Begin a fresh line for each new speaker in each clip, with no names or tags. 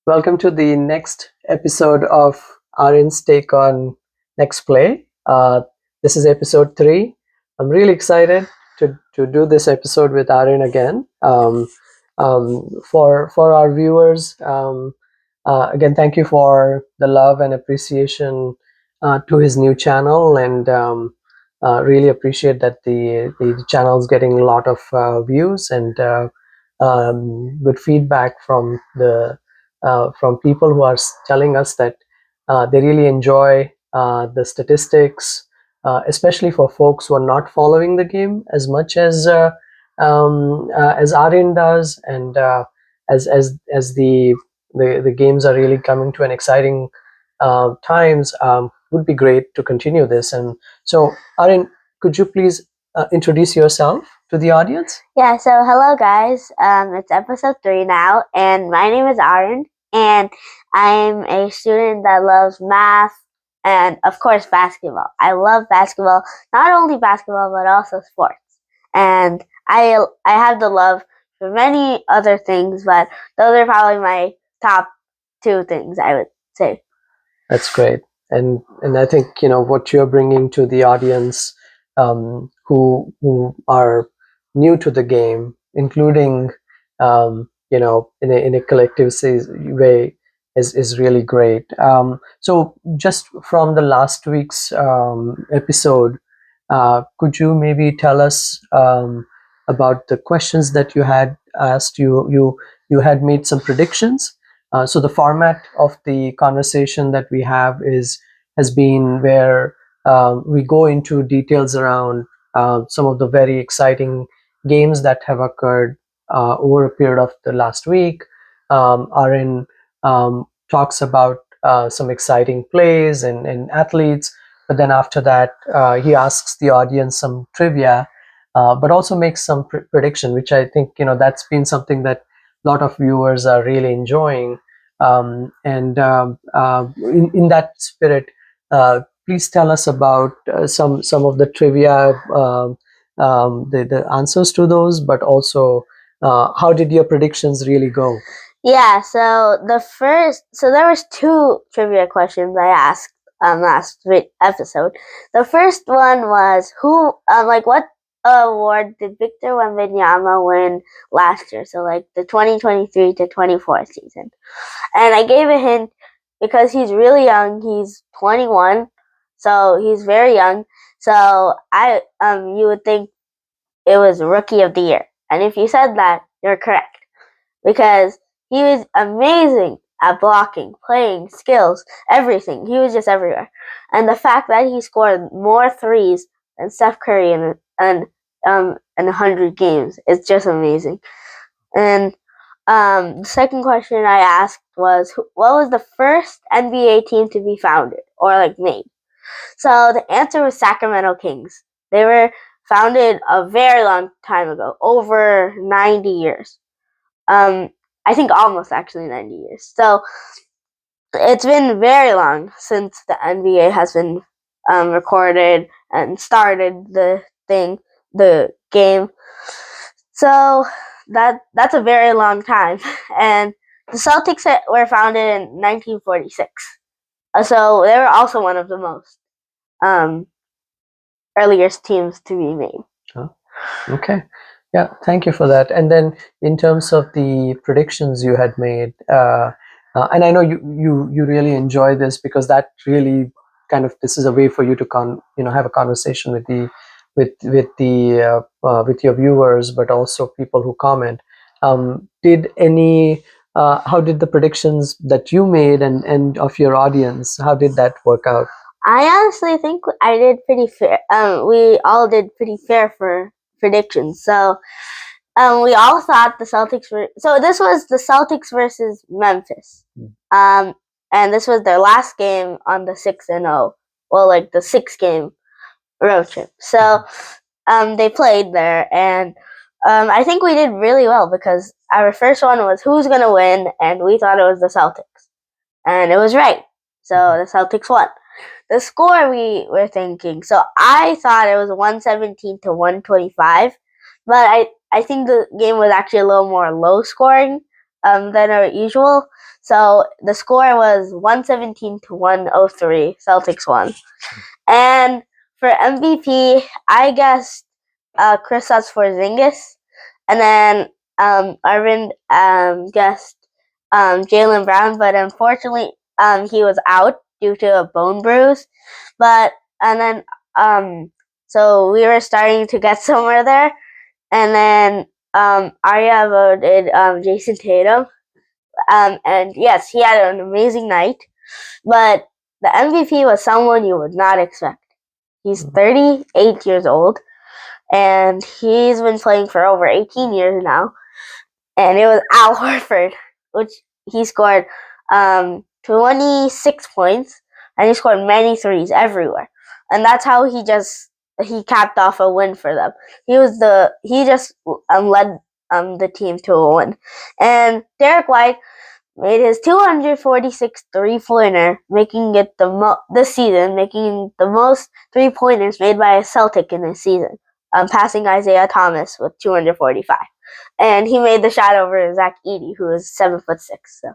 Welcome to the next episode of Aarin's take on Next Play. This is episode 3. I'm really excited to do this episode with Aarin again. For our viewers, again, thank you for the love and appreciation to his new channel, and really appreciate that the channel is getting a lot of views and good feedback from people who are telling us that they really enjoy the statistics, especially for folks who are not following the game as much as Aarin does, and as the games are really coming to an exciting times. Would be great to continue this. And so, Aarin, could you please introduce yourself to the audience?
Yeah, so hello guys. It's episode 3 now, and my name is Aarin, and I'm a student that loves math and, of course, basketball. I love basketball, not only basketball, but also sports. And I have the love for many other things, but those are probably my top 2 things, I would say.
That's great, and I think what you're bringing to the audience, who are new to the game, including in a collective way, is really great. So just from the last week's episode, could you maybe tell us about the questions that you had asked? You had made some predictions. So the format of the conversation that we have has been where we go into details around some of the very exciting games that have occurred over a period of the last week. Aaron talks about some exciting plays and athletes, but then after that, he asks the audience some trivia, but also makes some prediction, which I think that's been something that a lot of viewers are really enjoying. In that spirit, please tell us about some of the trivia, the answers to those, but also how did your predictions really go?
Yeah, so there was 2 trivia questions I asked last episode. The first one was what award did Victor Wembanyama win last year? So like the 2023 to 24 season. And I gave a hint because he's really young. He's 21, so he's very young. So you would think it was Rookie of the Year. And if you said that, you're correct, because he was amazing at blocking, playing, skills, everything. He was just everywhere. And the fact that he scored more threes than Steph Curry in 100 games is just amazing. And the second question I asked was, what was the first NBA team to be founded or like made? So the answer was Sacramento Kings. They were founded a very long time ago, over 90 years. I think almost actually 90 years. So it's been very long since the NBA has been recorded and started the game. So that's a very long time. And the Celtics were founded in 1946. So they were also one of the most earliest teams to be made.
Oh, okay. Yeah, thank you for that. And then in terms of the predictions you had made, and I know you really enjoy this because that really this is a way for you to have a conversation with with your viewers, but also people who comment. How did the predictions that you made and of your audience, how did that work out?
I honestly think I did pretty fair. We all did pretty fair for predictions. So we all thought the Celtics were. So this was the Celtics versus Memphis. And this was their last game on the 6-0. Well, like the 6-game road trip. So they played there, and I think we did really well because our first one was who's gonna win, and we thought it was the Celtics, and it was right. So the Celtics won. The score we were thinking, so I thought it was 117 to 125, but I think the game was actually a little more low scoring. than our usual. So the score was 117 to 103. Celtics won. And for MVP, I guessed Kristaps Porzingis, and then Arvind guessed Jaylen Brown, but unfortunately, he was out due to a bone bruise. But and then so we were starting to get somewhere there, and then Arya voted Jason Tatum, and yes, he had an amazing night. But the MVP was someone you would not expect. He's 38 years old, and he's been playing for over 18 years now. And it was Al Horford, which he scored 26 points, and he scored many threes everywhere. And that's how he capped off a win for them. He just led the team to a win. And Derek White made his 246 three-pointer, making it this season, making the most three-pointers made by a Celtic in this season, passing Isaiah Thomas with 245. And he made the shot over Zach Edey, who is 7'6". So.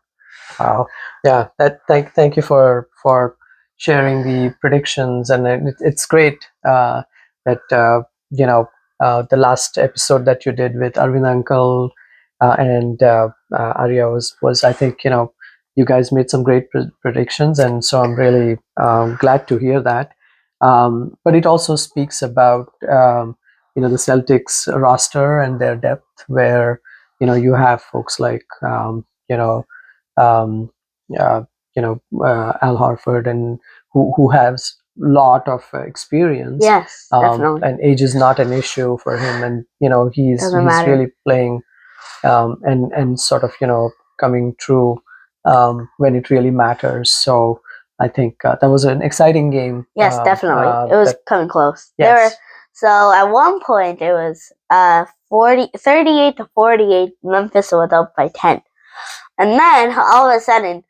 Wow. Yeah. Thank you for sharing the predictions, and it's great that the last episode that you did with Arvind Uncle and Arya was, I think, you guys made some great predictions, and so I'm really glad to hear that. But it also speaks about the Celtics roster and their depth, where you have folks like um, uh, Al Horford, and who has lot of experience.
Yes, definitely.
And age is not an issue for him, and he's really playing and sort of coming through when it really matters. So I think that was an exciting game.
Yes, definitely. It was coming close. Yes. So at one point it was 38 to 48. Memphis was up by 10. And then all of a sudden,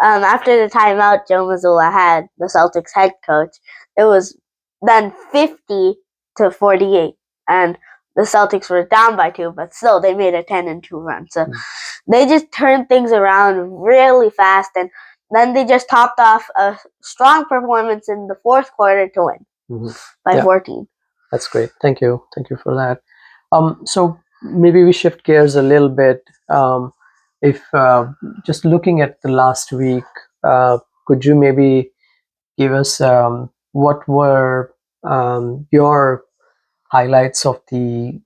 after the timeout Joe Mazzulla had, the Celtics head coach, it was then 50 to 48. And the Celtics were down by 2, but still they made a 10-2 run. So they just turned things around really fast, and then they just topped off a strong performance in the fourth quarter to win by 14.
That's great. Thank you for that. So maybe we shift gears a little bit. If just looking at the last week, could you maybe give us what were your highlights of the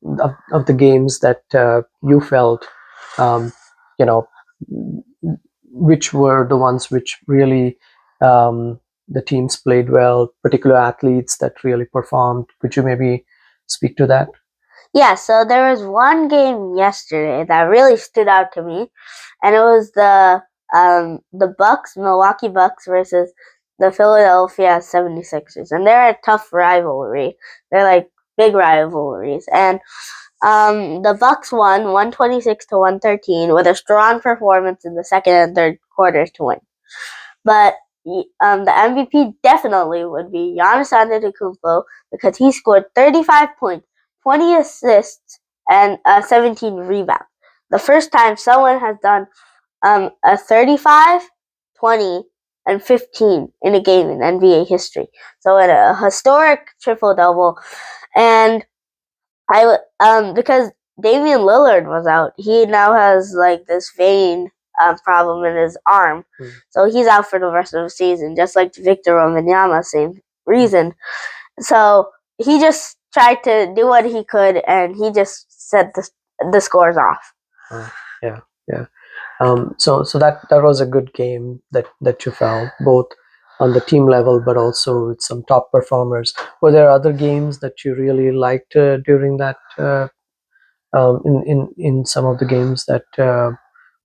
games that you felt, um, you know, which were the ones which really the teams played well, particular athletes that really performed? Could you maybe speak to that?
Yeah, so there was one game yesterday that really stood out to me, and it was the Milwaukee Bucks versus the Philadelphia 76ers. And they're a tough rivalry. They're like big rivalries. And the Bucks won 126 to 113 with a strong performance in the second and third quarters to win. But the MVP definitely would be Giannis Antetokounmpo, because he scored 35 points, 20 assists, and 17 rebounds. The first time someone has done a 35, 20, and 15 in a game in NBA history. So in a historic triple-double. And because Damian Lillard was out, he now has like this vein problem in his arm. So he's out for the rest of the season, just like Victor Wembanyama, same reason. So he just tried to do what he could, and he just set the scores off.
Yeah. So that was a good game that you felt, both on the team level but also with some top performers. Were there other games that you really liked during that in some of the games that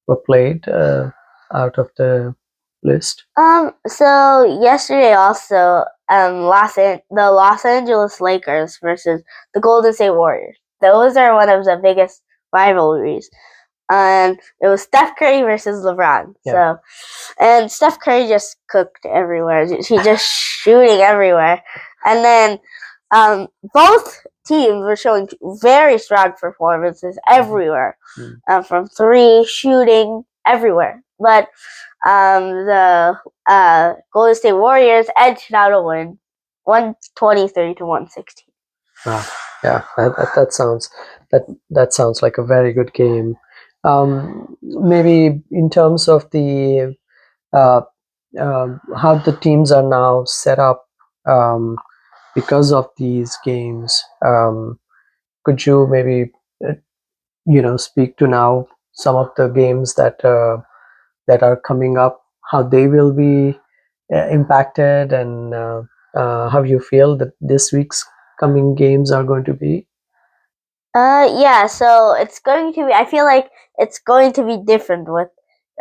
were played out of the list?
So yesterday also, the Los Angeles Lakers versus the Golden State Warriors. Those are one of the biggest rivalries. And it was Steph Curry versus LeBron. Yeah. And Steph Curry just cooked everywhere. He just shooting everywhere. And then both teams were showing very strong performances everywhere, from three, shooting, everywhere. But the Golden State Warriors edged out a win, 123 to 116.
Yeah, that sounds like a very good game. Maybe in terms of the uh, how the teams are now set up because of these games. Could you maybe speak to now some of the games that are coming up, how they will be impacted, and how you feel that this week's coming games are going to be?
Yeah, so it's going to be, I feel like it's going to be different with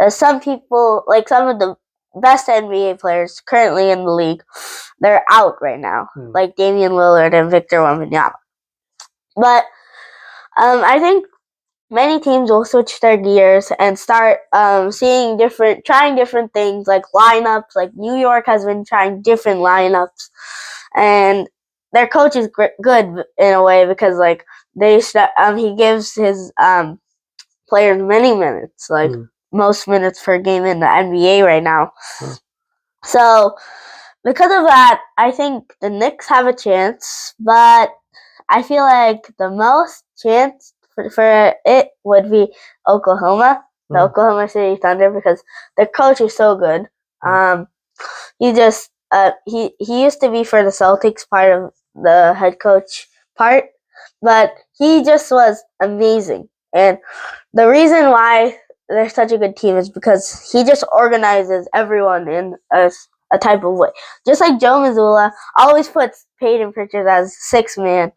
some people, like some of the best NBA players currently in the league, they're out right now, like Damian Lillard and Victor Wembanyama. But I think many teams will switch their gears and start trying different things like lineups. Like New York has been trying different lineups, and their coach is good in a way because like he gives his players many minutes, like most minutes per game in the NBA right now. So because of that, I think the Knicks have a chance, but I feel like the most chance for it would be Oklahoma, the Oklahoma City Thunder, because their coach is so good. He just he used to be for the Celtics part of the head coach part, but he just was amazing. And the reason why they're such a good team is because he just organizes everyone in a type of way. Just like Joe Mazzulla always puts Peyton Pritchard as sixth man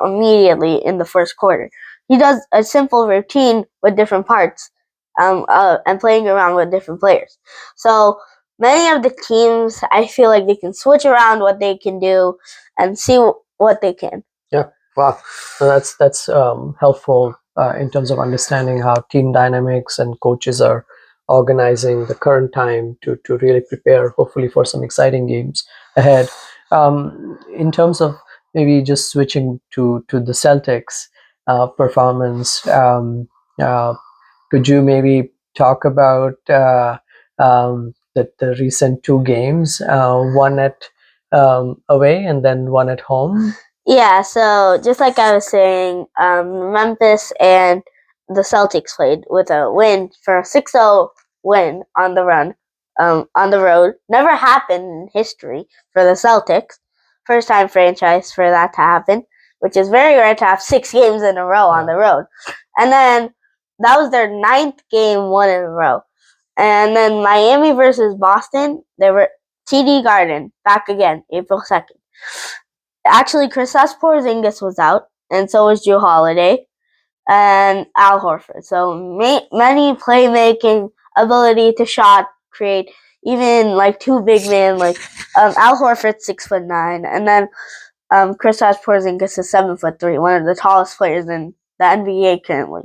immediately in the first quarter. He does a simple routine with different parts and playing around with different players. So many of the teams, I feel like they can switch around what they can do and see what they can.
Yeah, wow, so that's helpful in terms of understanding how team dynamics and coaches are organizing the current time to really prepare, hopefully, for some exciting games ahead. In terms of maybe just switching to the Celtics performance, could you maybe talk about the recent two games, one at away and then one at home?
Yeah, so just like I was saying, Memphis and the Celtics played with a win for a 6-0 win on the run, on the road. Never happened in history for the Celtics. First time franchise for that to happen, which is very rare to have 6 games in a row on the road. And then that was their 9th game won in a row. And then Miami versus Boston, they were TD Garden, back again, April 2nd. Actually, Kristaps Porzingis was out, and so was Jrue Holiday and Al Horford. So many playmaking ability to shot, create, even like two big men like Al Horford 6'9", and then Kristaps Porzingis is 7'3", one of the tallest players in the NBA currently.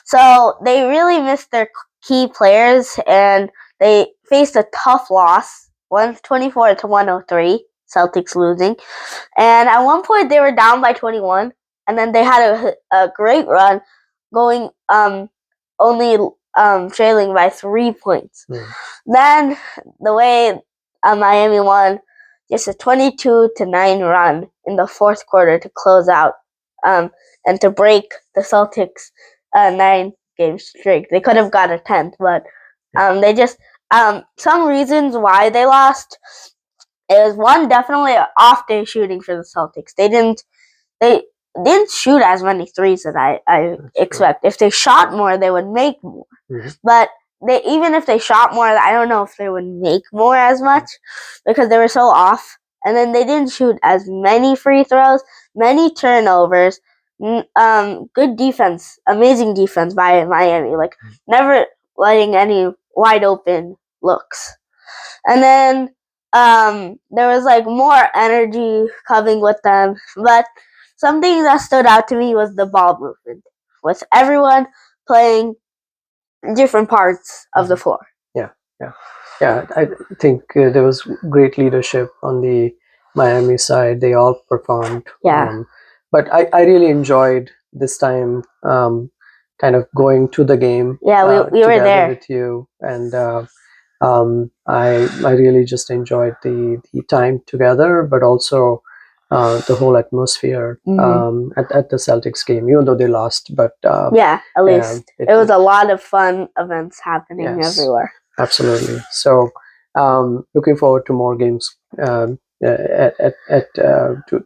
So they really missed their key players, and they faced a tough loss, 124 to 103. Celtics losing. And at one point they were down by 21, and then they had a great run going only trailing by 3 points. Then the way Miami won, just a 22-9 run in the fourth quarter to close out and to break the Celtics 9-game streak. They could have got a 10th, but they just some reasons why they lost. It was one, definitely an off day shooting for the Celtics. They didn't shoot as many threes as I expect. If they shot more, they would make more. But even if they shot more, I don't know if they would make more as much because they were so off. And then they didn't shoot as many free throws, many turnovers, good defense, amazing defense by Miami. Like never letting any wide open looks. And then there was like more energy coming with them. But something that stood out to me was the ball movement, with everyone playing different parts of the floor.
Yeah. I think there was great leadership on the Miami side. They all performed.
Yeah.
but I really enjoyed this time, kind of going to the game.
Yeah, we were
together
there.
with you, and I really just enjoyed the time together, but also the whole atmosphere at the Celtics game, even though they lost. But
Yeah, at least it was a lot of fun events happening
Yes.
everywhere.
Absolutely. So, looking forward to more games to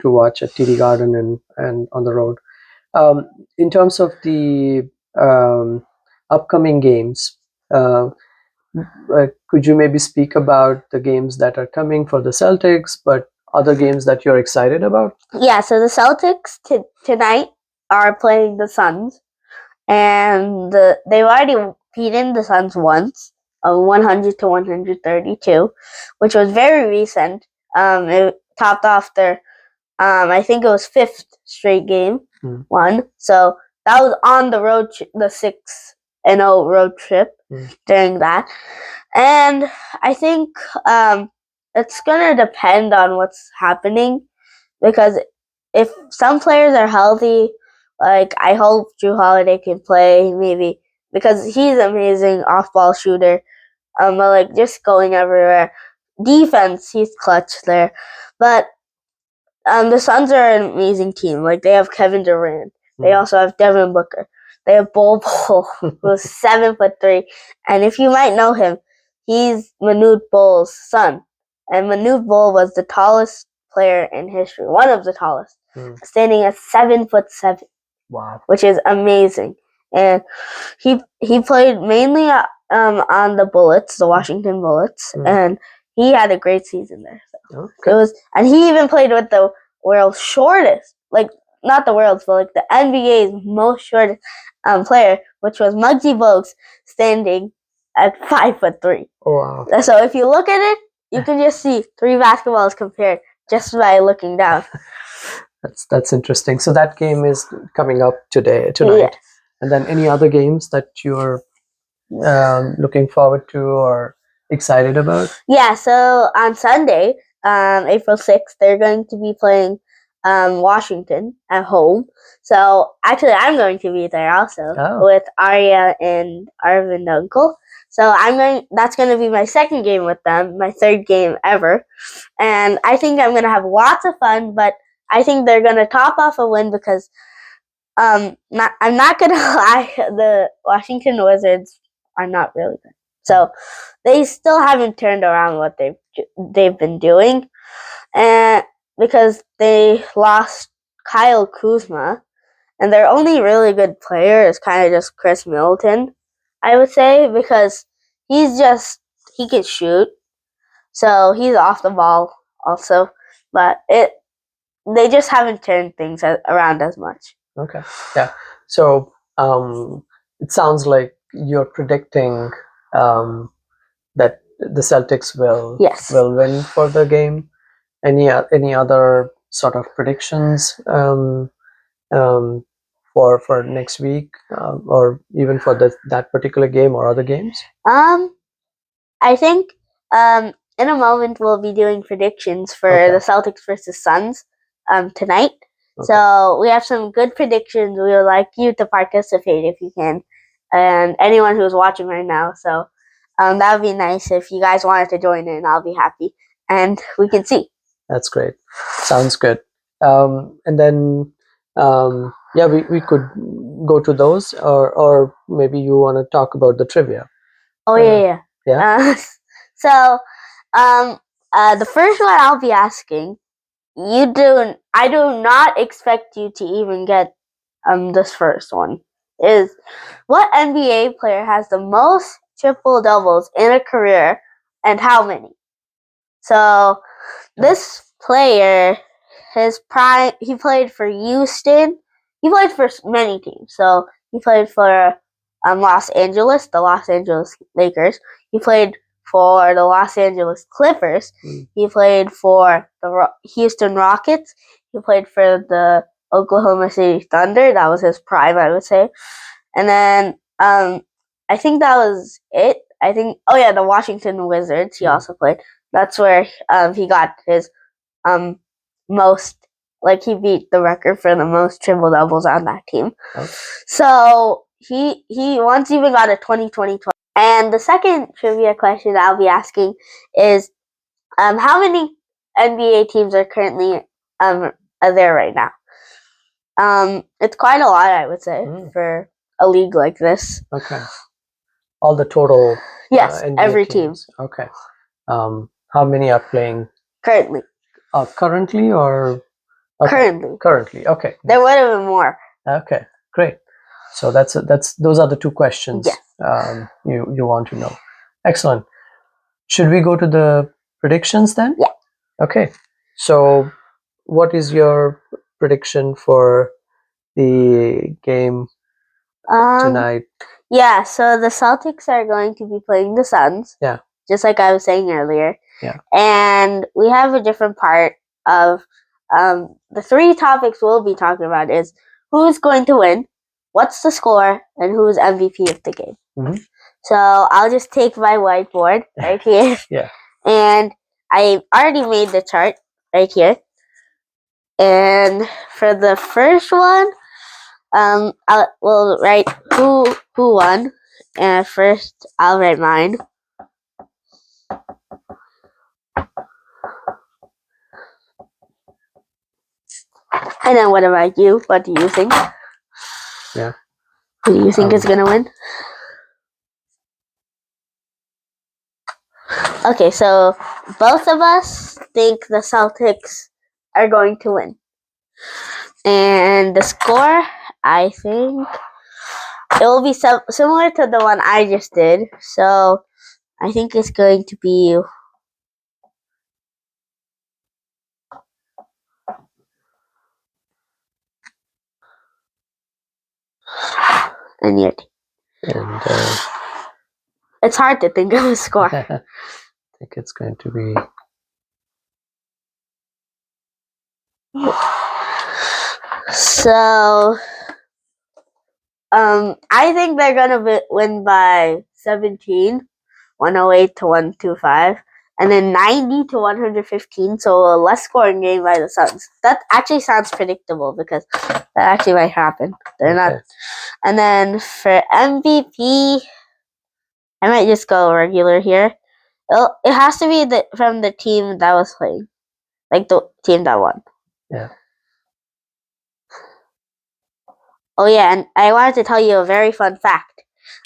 watch at TD Garden and on the road. In terms of the um, upcoming games, could you maybe speak about the games that are coming for the Celtics, but other games that you're excited about?
Yeah, so the Celtics tonight are playing the Suns, and they've already beaten the Suns once, 100 to 132, which was very recent. It topped off their, I think it was fifth straight game won. So that was on the road, the 6-0 road trip during that, and I think it's gonna depend on what's happening, because if some players are healthy, like I hope Drew Holiday can play, maybe, because he's an amazing off-ball shooter. But like just going everywhere. Defense, he's clutch there. But the Suns are an amazing team. Like they have Kevin Durant. They also have Devin Booker. They have Bol Bol, who's 7'3", and if you might know him, he's Manute Bol's son. And Manute Bol was the tallest player in history, one of the tallest, standing at 7'7".
Wow.
Which is amazing. And he played mainly on the Bullets, the Washington Bullets, and he had a great season there. So it was, and he even played with the world's shortest, like not the world's, but like the NBA's most shortest player, which was Muggsy Bogues, standing at 5'3".
Wow.
So if you look at it, you can just see three basketballs compared just by looking down.
That's interesting. So that game is coming up tonight.
Yes.
And then any other games that you're looking forward to or excited about?
Yeah, so on Sunday, April 6th, they're going to be playing Washington at home. So actually, I'm going to be there also with Arya and Arvind Uncle. So that's going to be my second game with them, my third game ever. And I think I'm going to have lots of fun, but I think they're going to top off a win because I'm not going to lie, the Washington Wizards are not really good. So they still haven't turned around what they've been doing, and because they lost Kyle Kuzma, and their only really good player is kind of just Chris Middleton, I would say, because he can shoot, so he's off the ball also, but they just haven't turned things around as much.
Okay, yeah. So it sounds like you're predicting that the Celtics will win for the game. Any other sort of predictions um, for next week, or even for that particular game or other games?
I think in a moment we'll be doing predictions for the Celtics versus Suns tonight. So we have some good predictions. We would like you to participate if you can, and anyone who's watching right now. So that would be nice if you guys wanted to join in. I'll be happy, and we can see.
That's great. Sounds good. And then yeah, we could go to those, or maybe you want to talk about the trivia.
Oh yeah. So the first one I'll be asking. I do not expect you to even get this first one. Is what NBA player has the most triple doubles in a career, and how many? So this player, he played for Houston. He played for many teams. So he played for Los Angeles, the Los Angeles Lakers. He played for the Los Angeles Clippers. He played for the Houston Rockets. He played for the Oklahoma City Thunder. That was his prime, I would say. And then I think that was it. The Washington Wizards. He also played. That's where he got his most like he beat the record for the most triple doubles on that team.
Oh.
So he once even got a 2020. And the second trivia question I'll be asking is, how many NBA teams are currently are there right now? It's quite a lot, I would say, for a league like this.
Okay. All the total.
Yes,
NBA
every
teams. Okay. How many are playing
currently?
Currently or okay. Currently. Okay.
There would have been more.
Okay. Great. So that's those are the two questions.
Yes.
You want to know. Excellent. Should we go to the predictions then?
Yeah.
Okay. So, what is your prediction for the game tonight?
Yeah, so the Celtics are going to be playing the Suns.
Yeah.
Just like I was saying earlier.
Yeah.
And we have a different part of the three topics we'll be talking about is who's going to win, what's the score, and who's MVP of the game.
Mm-hmm.
So I'll just take my whiteboard right here.
Yeah.
And I already made the chart right here. And for the first one, we'll write who won. And first, I'll write mine. And then what about you? What do you think?
Yeah.
Who do you think is gonna win? Okay, so both of us think the Celtics are going to win. And the score, I think it will be similar to the one I just did. So I think it's going to be and it's hard to think of a score.
I think it's going to be.
So, I think they're gonna win by 17, 108 to 125, and then 90 to 115. So a less scoring game by the Suns. That actually sounds predictable because that actually might happen. They're not. And then for MVP, I might just go regular here. It has to be from the team that was playing, like the team that won.
Yeah.
Oh yeah, and I wanted to tell you a very fun fact.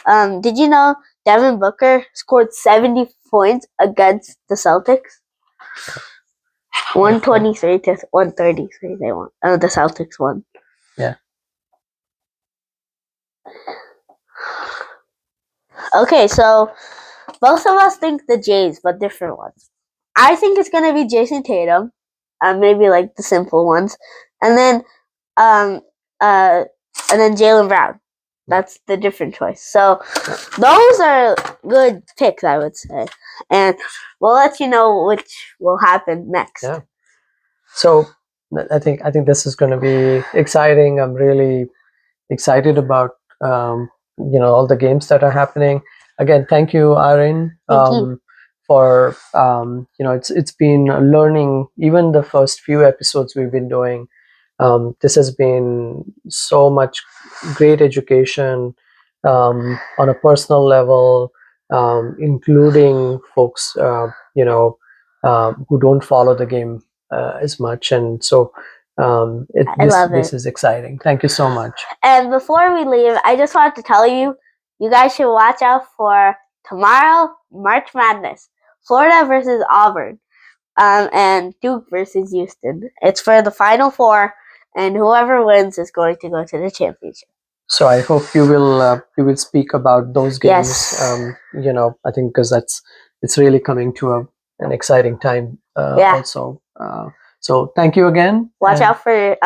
Did you know Devin Booker scored 70 points against the Celtics? 123 to 133 they won. The Celtics won.
Yeah.
Okay, so both of us think the Jays, but different ones. I think it's gonna be Jason Tatum, maybe like the simple ones, and then Jaylen Brown. That's the different choice. So those are good picks, I would say, and we'll let you know which will happen next.
Yeah. So I think this is going to be exciting. I'm really excited about all the games that are happening. Again, thank you, Aarin.
Thank you.
For it's been learning. Even the first few episodes we've been doing, this has been so much great education on a personal level, including folks who don't follow the game as much, and so this is exciting. Thank you so much.
And before we leave, I just wanted to tell you, you guys should watch out for tomorrow, March Madness, Florida versus Auburn, and Duke versus Houston. It's for the Final Four, and whoever wins is going to go to the championship.
So I hope you will speak about those games.
Yes.
I think because it's really coming to an exciting time. Also. So thank you again.
Watch out for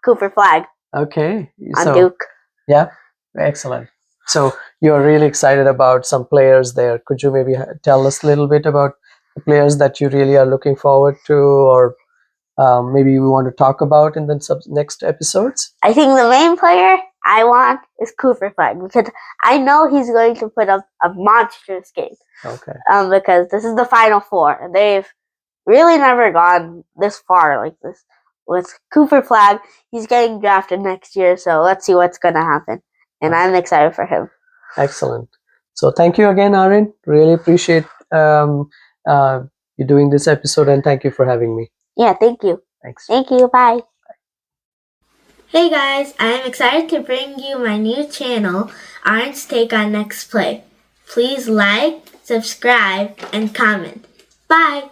Cooper Flag.
Okay.
On Duke.
Yeah. Excellent. So you're really excited about some players there. Could you maybe tell us a little bit about the players that you really are looking forward to, or maybe we want to talk about in the next episodes? I
think the main player I want is Cooper Flag because I know he's going to put up a monstrous game.
Okay.
Because this is the Final Four, and they've really never gone this far like this. with Cooper Flag. He's getting drafted next year, so let's see what's gonna happen. And I'm excited for him.
Excellent. So thank you again, Aarin. Really appreciate you doing this episode, and thank you for having me.
Yeah, thank you.
Thanks.
Thank you. Bye. Hey guys, I am excited to bring you my new channel, Aarin's Take on Next Play. Please like, subscribe, and comment. Bye!